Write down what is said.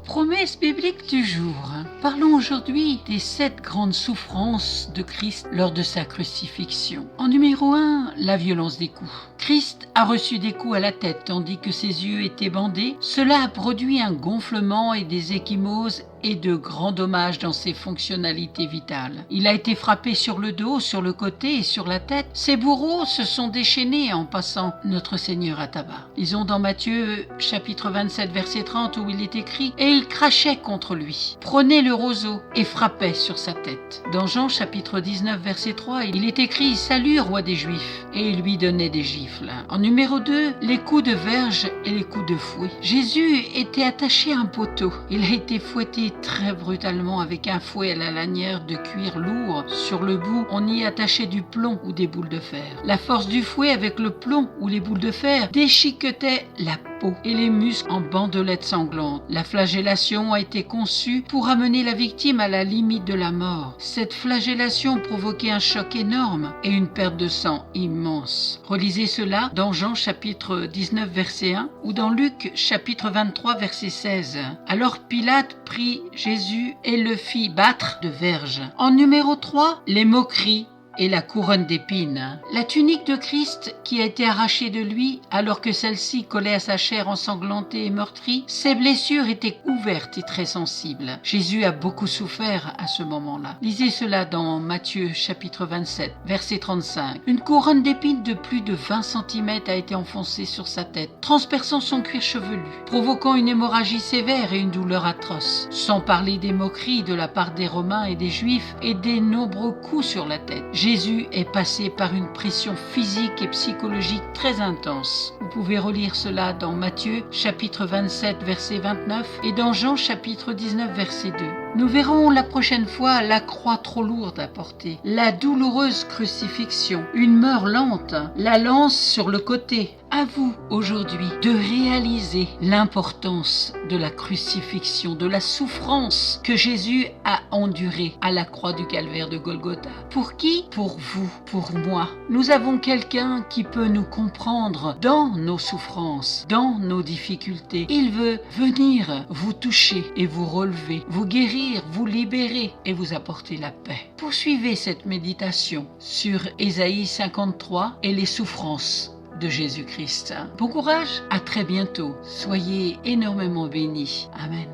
Promesse biblique du jour. Parlons aujourd'hui des 7 grandes souffrances de Christ lors de sa crucifixion. En numéro 1, la violence des coups. Christ a reçu des coups à la tête tandis que ses yeux étaient bandés. Cela a produit un gonflement et des ecchymoses et de grands dommages dans ses fonctionnalités vitales. Il a été frappé sur le dos, sur le côté et sur la tête. Ses bourreaux se sont déchaînés en passant notre Seigneur à tabac. Lisons dans Matthieu chapitre 27 verset 30 où il est écrit « Et il crachait contre lui, prenait le roseau et frappait sur sa tête ». Dans Jean chapitre 19 verset 3, il est écrit « Salut roi des Juifs » et il lui donnait des gifles. En numéro 2, les coups de verge et les coups de fouet. Jésus était attaché à un poteau. Il a été fouetté très brutalement avec un fouet à la lanière de cuir lourd. Sur le bout, on y attachait du plomb ou des boules de fer. La force du fouet avec le plomb ou les boules de fer déchiquetait la peau et les muscles en bandelettes sanglantes. La flagellation a été conçue pour amener la victime à la limite de la mort. Cette flagellation provoquait un choc énorme et une perte de sang immense. Relisez cela dans Jean chapitre 19 verset 1 ou dans Luc chapitre 23 verset 16. Alors Pilate prit Jésus et le fit battre de verges. En numéro 3, les moqueries et la couronne d'épines. La tunique de Christ qui a été arrachée de lui alors que celle-ci collait à sa chair ensanglantée et meurtrie, ses blessures étaient ouvertes et très sensibles. Jésus a beaucoup souffert à ce moment-là. Lisez cela dans Matthieu chapitre 27 verset 35. Une couronne d'épines de plus de 20 cm a été enfoncée sur sa tête, transperçant son cuir chevelu, provoquant une hémorragie sévère et une douleur atroce. Sans parler des moqueries de la part des Romains et des Juifs et des nombreux coups sur la tête. Jésus est passé par une pression physique et psychologique très intense. Vous pouvez relire cela dans Matthieu chapitre 27 verset 29 et dans Jean chapitre 19 verset 2. Nous verrons la prochaine fois la croix trop lourde à porter, la douloureuse crucifixion, une mort lente, la lance sur le côté. À vous aujourd'hui de réaliser l'importance de la crucifixion, de la souffrance que Jésus a endurée à la croix du calvaire de Golgotha. Pour qui? Pour vous, pour moi. Nous avons quelqu'un qui peut nous comprendre dans nos souffrances, dans nos difficultés. Il veut venir vous toucher et vous relever, vous guérir, vous libérer et vous apporter la paix. Poursuivez cette méditation sur Ésaïe 53 et les souffrances de Jésus-Christ. Bon courage, à très bientôt. Soyez énormément bénis. Amen.